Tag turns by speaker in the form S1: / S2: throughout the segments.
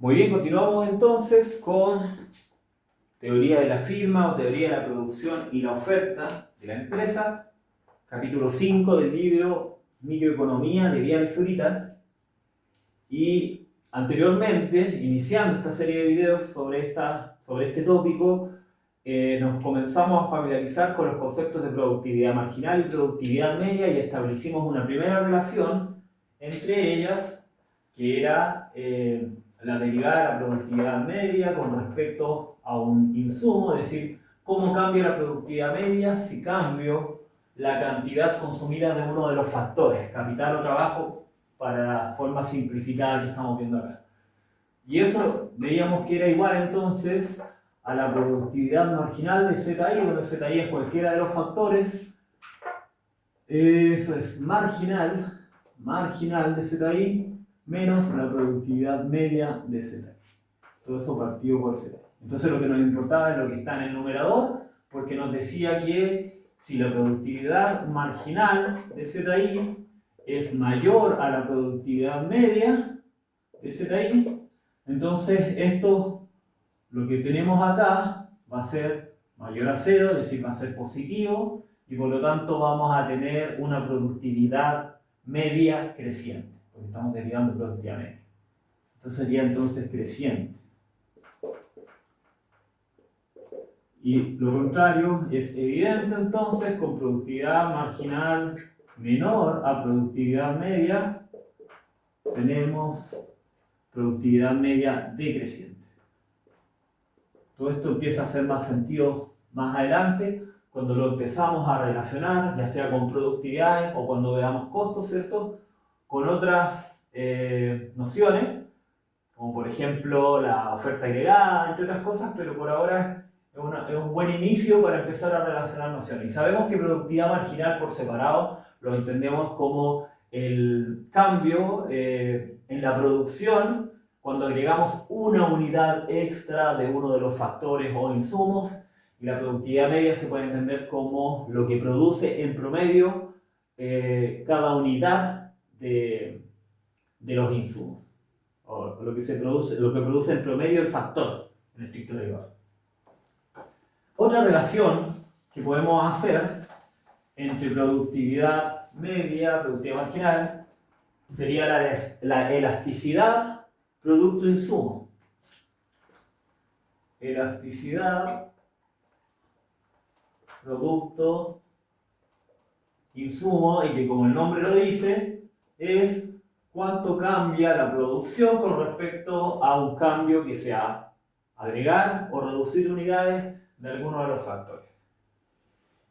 S1: Muy bien, continuamos entonces con teoría de la firma o teoría de la producción y la oferta de la empresa, capítulo 5 del libro Microeconomía de Viale y Zurita. Y anteriormente, iniciando esta serie de videos sobre este tópico, nos comenzamos a familiarizar con los conceptos de productividad marginal y productividad media y establecimos una primera relación entre ellas, que era la derivada de la productividad media con respecto a un insumo, es decir, cómo cambia la productividad media si cambio la cantidad consumida de uno de los factores, capital o trabajo, para la forma simplificada que estamos viendo acá. Y eso veíamos que era igual entonces a la productividad marginal de ZI, donde ZI es cualquiera de los factores. Eso es marginal de ZI menos la productividad media de ZI. Todo eso partido por ZI. Entonces lo que nos importaba es lo que está en el numerador, porque nos decía que si la productividad marginal de ZI es mayor a la productividad media de ZI, entonces esto, lo que tenemos acá, va a ser mayor a 0, es decir, va a ser positivo, y por lo tanto vamos a tener una productividad media creciente, porque estamos derivando productividad media. Entonces sería entonces creciente. Y lo contrario es evidente entonces, con productividad marginal menor a productividad media, tenemos productividad media decreciente. Todo esto empieza a hacer más sentido más adelante, cuando lo empezamos a relacionar, ya sea con productividades o cuando veamos costos, ¿cierto?, con otras nociones, como por ejemplo la oferta agregada, entre otras cosas, pero por ahora es un buen inicio para empezar a relacionar nociones. Y sabemos que productividad marginal por separado lo entendemos como el cambio en la producción cuando agregamos una unidad extra de uno de los factores o insumos, y la productividad media se puede entender como lo que produce en promedio cada unidad de los insumos, o lo que produce en promedio el factor, en estricto rigor. Otra relación que podemos hacer entre productividad media, productividad marginal, sería la elasticidad producto-insumo. Elasticidad producto-insumo, y que como el nombre lo dice, es cuánto cambia la producción con respecto a un cambio que sea agregar o reducir unidades de alguno de los factores.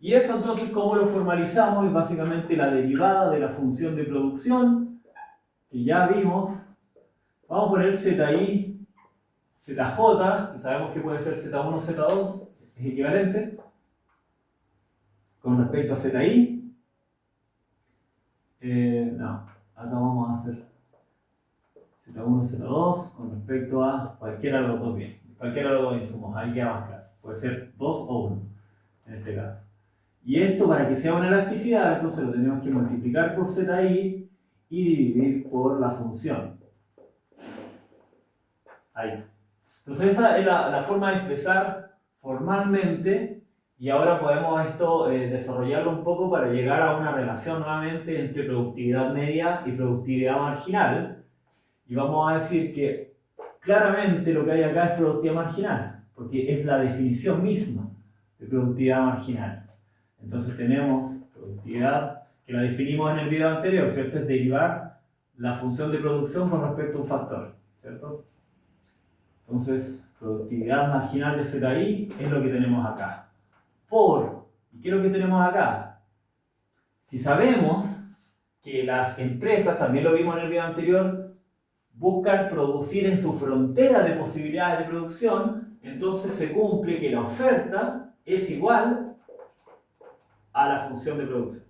S1: Y eso entonces, ¿cómo lo formalizamos? Es básicamente la derivada de la función de producción, que ya vimos. Vamos a poner ZI, ZJ, que sabemos que puede ser Z1, Z2, es equivalente, con respecto a ZI. No, acá vamos a hacer Z1, Z2 con respecto a cualquiera de los dos bienes, cualquiera de los dos insumos, ahí queda más claro. Puede ser 2 o 1 en este caso. Y esto, para que sea una elasticidad, entonces lo tenemos que multiplicar por ZI y dividir por la función. Ahí. Entonces esa es la forma de expresar formalmente, y ahora podemos desarrollarlo un poco para llegar a una relación nuevamente entre productividad media y productividad marginal. Y vamos a decir que claramente lo que hay acá es productividad marginal, porque es la definición misma de productividad marginal. Entonces tenemos productividad, que la definimos en el video anterior, ¿cierto? Es derivar la función de producción con respecto a un factor, ¿cierto? Entonces, productividad marginal de ZI es lo que tenemos acá. ¿Y qué es lo que tenemos acá? Si sabemos que las empresas, también lo vimos en el video anterior, buscan producir en su frontera de posibilidades de producción, entonces se cumple que la oferta es igual a la función de producción.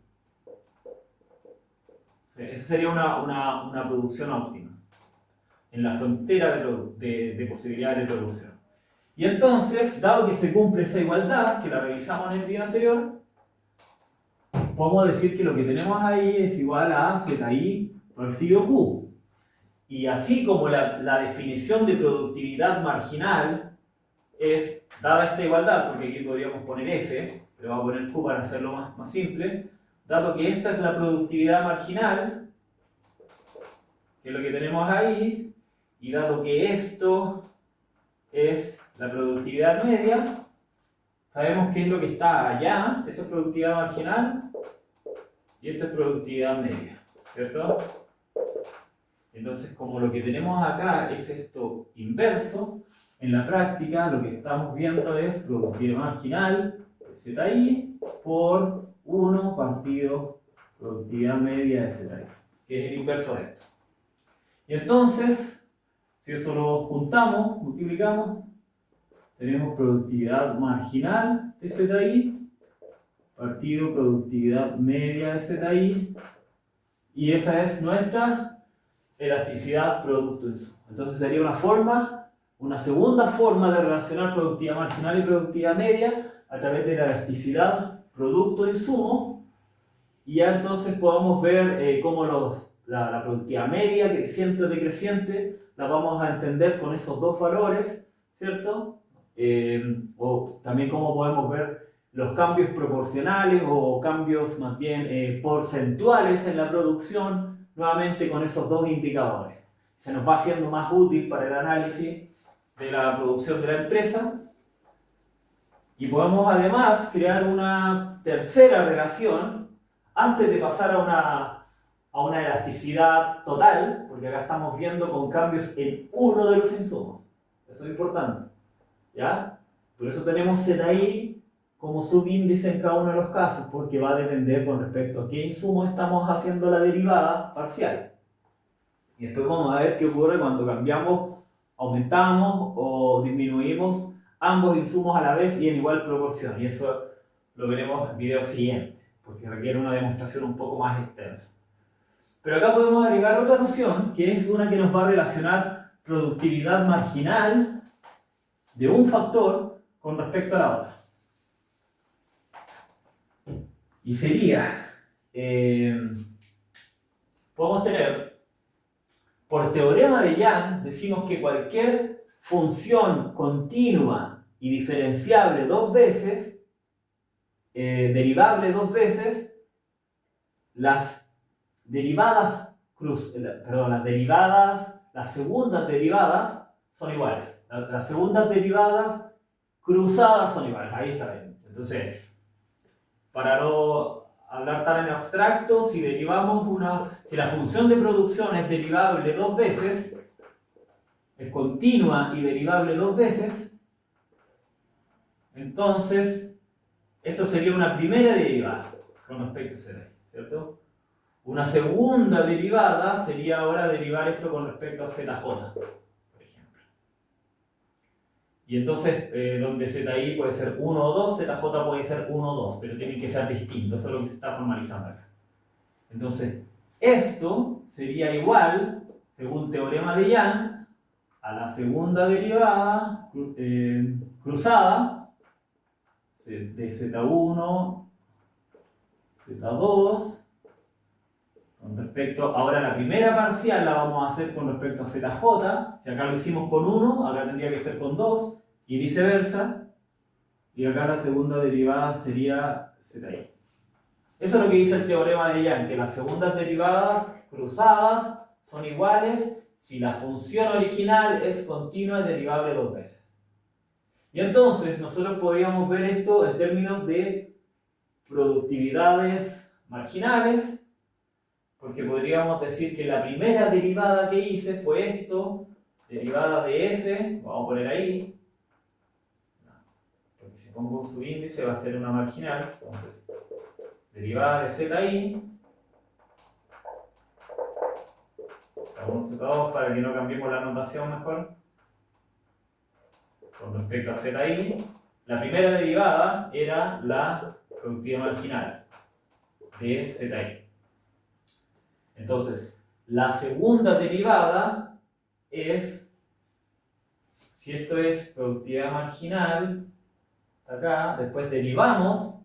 S1: Esa sería una producción óptima, en la frontera de posibilidades de producción. Y entonces, dado que se cumple esa igualdad, que la revisamos en el video anterior, podemos decir que lo que tenemos ahí es igual a ZI partido Q. Y así como la definición de productividad marginal es, dada esta igualdad, porque aquí podríamos poner F, pero vamos a poner Q para hacerlo más simple, dado que esta es la productividad marginal, que es lo que tenemos ahí, y dado que esto es la productividad media, sabemos qué es lo que está allá. Esto es productividad marginal y esto es productividad media, ¿cierto? Entonces, como lo que tenemos acá es esto inverso, en la práctica lo que estamos viendo es productividad marginal, ZI, por 1 partido productividad media de ZI, que es el inverso de esto. Y entonces, si eso lo juntamos, multiplicamos, tenemos productividad marginal de ZI, partido productividad media de ZI, y esa es nuestra elasticidad producto-insumo. Entonces sería una segunda forma de relacionar productividad marginal y productividad media a través de la elasticidad producto-insumo, y ya entonces podemos ver cómo la productividad media, creciente o decreciente, la vamos a entender con esos dos valores, ¿cierto? O también cómo podemos ver los cambios proporcionales o cambios más bien porcentuales en la producción, nuevamente con esos dos indicadores. Se nos va haciendo más útil para el análisis de la producción de la empresa, y podemos además crear una tercera relación antes de pasar a una elasticidad total, porque acá estamos viendo con cambios en uno de los insumos. Eso es importante, ¿ya? Por eso tenemos ZI como subíndice en cada uno de los casos, porque va a depender con respecto a qué insumo estamos haciendo la derivada parcial. Y después vamos a ver qué ocurre cuando cambiamos, aumentamos o disminuimos ambos insumos a la vez y en igual proporción. Y eso lo veremos en el video siguiente, porque requiere una demostración un poco más extensa. Pero acá podemos agregar otra noción, que es una que nos va a relacionar productividad marginal de un factor con respecto a la otra. Y sería, podemos tener, por teorema de Young, decimos que cualquier función continua y diferenciable dos veces, derivable dos veces, las segundas derivadas son iguales. Las segundas derivadas cruzadas son iguales. Ahí está bien. Entonces, para no hablar tan en abstracto, si la función de producción es derivable dos veces, es continua y derivable dos veces, entonces esto sería una primera derivada con respecto a CD, ¿cierto? Una segunda derivada sería ahora derivar esto con respecto a ZJ, por ejemplo. Y entonces, donde ZI puede ser 1 o 2, ZJ puede ser 1 o 2, pero tienen que ser distintos, eso es lo que se está formalizando acá. Entonces, esto sería igual, según teorema de Young, a la segunda derivada cruzada de Z1, Z2, con respecto, ahora la primera parcial la vamos a hacer con respecto a ZJ, si acá lo hicimos con 1, acá tendría que ser con 2, y viceversa, y acá la segunda derivada sería ZI. Eso es lo que dice el teorema de Young, que las segundas derivadas cruzadas son iguales si la función original es continua y derivable dos veces. Y entonces nosotros podríamos ver esto en términos de productividades marginales, porque podríamos decir que la primera derivada que hice fue esto, derivada de f, vamos a poner ahí, porque si pongo un subíndice va a ser una marginal, entonces derivada de ZI, sacamos Z2 para que no cambiemos la notación mejor, con respecto a ZI, la primera derivada era la productividad marginal de ZI. Entonces, la segunda derivada es, si esto es productividad marginal, acá, después derivamos,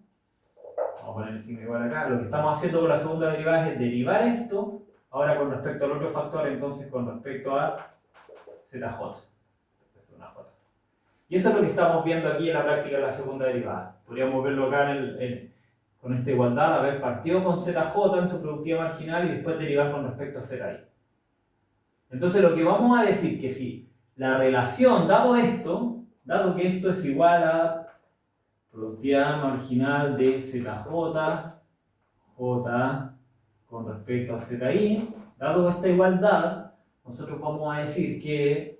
S1: vamos a poner el signo igual acá, lo que estamos haciendo con la segunda derivada es derivar esto Ahora con respecto al otro factor, entonces con respecto a ZJ. Es una J. Y eso es lo que estamos viendo aquí en la práctica de la segunda derivada. Podríamos verlo acá con esta igualdad, haber partido con ZJ en su productividad marginal y después derivar con respecto a ZI. Entonces lo que vamos a decir que si la relación, dado que esto es igual a productividad marginal de ZJ, J con respecto a ZI, dado esta igualdad, nosotros vamos a decir que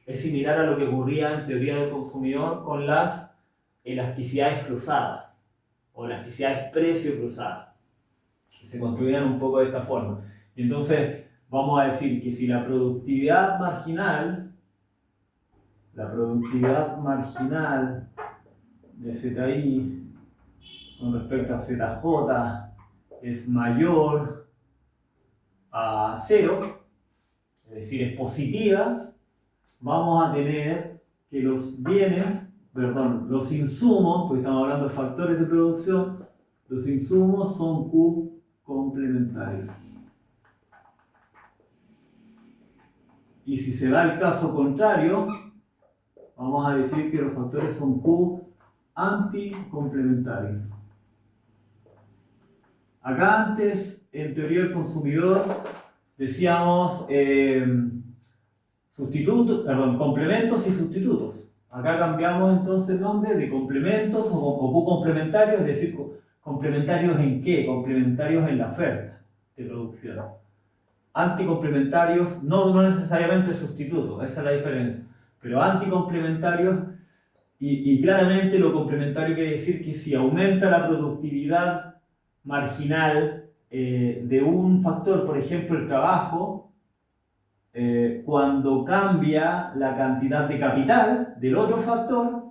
S1: es similar a lo que ocurría en teoría del consumidor con las elasticidades cruzadas o elasticidades precio cruzadas, que se construían un poco de esta forma. Y entonces vamos a decir que si la productividad marginal de ZI con respecto a ZJ es mayor a 0, es decir, es positiva, vamos a tener que los insumos, porque estamos hablando de factores de producción, los insumos son Q complementarios. Y si se da el caso contrario, vamos a decir que los factores son Q anticomplementarios. Acá antes, en teoría del consumidor, decíamos complementos y sustitutos. Acá cambiamos entonces el nombre de complementos o Q complementarios, es decir, ¿complementarios en qué? Complementarios en la oferta de producción. Anticomplementarios, no necesariamente sustitutos, esa es la diferencia. Pero anticomplementarios, y claramente lo complementario quiere decir que si aumenta la productividad marginal de un factor, por ejemplo el trabajo, cuando cambia la cantidad de capital del otro factor,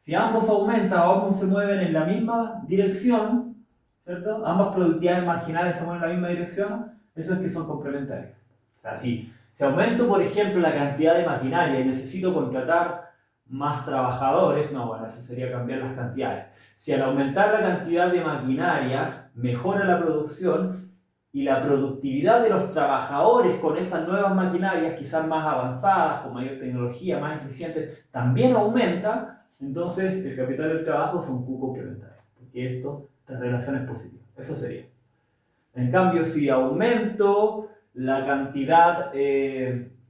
S1: si ambos aumentan o ambos se mueven en la misma dirección, ¿cierto? Ambas productividades marginales se mueven en la misma dirección, eso es que son complementarios. O sea, si aumento, por ejemplo, la cantidad de maquinaria y necesito contratar más trabajadores, eso sería cambiar las cantidades. Si al aumentar la cantidad de maquinaria mejora la producción y la productividad de los trabajadores con esas nuevas maquinarias, quizás más avanzadas, con mayor tecnología, más eficientes, también aumenta, entonces el capital del trabajo son Q complementarios, porque esta relación es positiva. Eso sería. En cambio, si aumento la cantidad,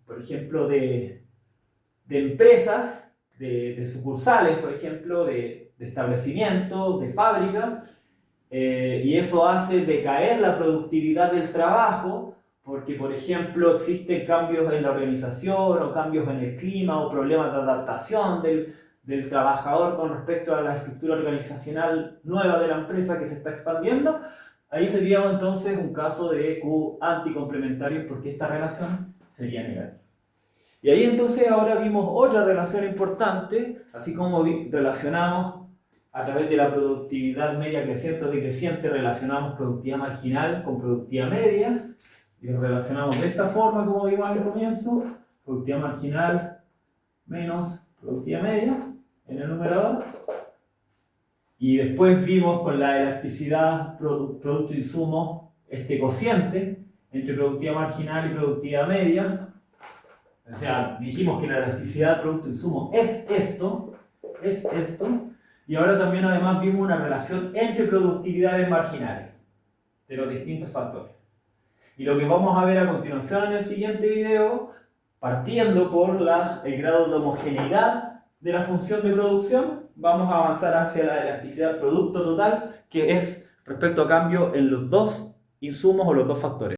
S1: por ejemplo, de empresas, de sucursales, por ejemplo, de establecimientos, de fábricas, y eso hace decaer la productividad del trabajo, porque, por ejemplo, existen cambios en la organización, o cambios en el clima, o problemas de adaptación del trabajador con respecto a la estructura organizacional nueva de la empresa que se está expandiendo. Ahí sería entonces un caso de Q anticomplementarios, porque esta relación sería negativa. Y ahí entonces ahora vimos otra relación importante, así como relacionamos a través de la productividad media creciente o decreciente, relacionamos productividad marginal con productividad media, y lo relacionamos de esta forma como vimos al comienzo, productividad marginal menos productividad media en el numerador. Y después vimos con la elasticidad producto-insumo este cociente entre productividad marginal y productividad media. O sea, dijimos que la elasticidad producto-insumo es esto. Y ahora también además vimos una relación entre productividades marginales de los distintos factores. Y lo que vamos a ver a continuación en el siguiente video, partiendo por el grado de homogeneidad de la función de producción, vamos a avanzar hacia la elasticidad producto total, que es respecto a cambio en los dos insumos o los dos factores.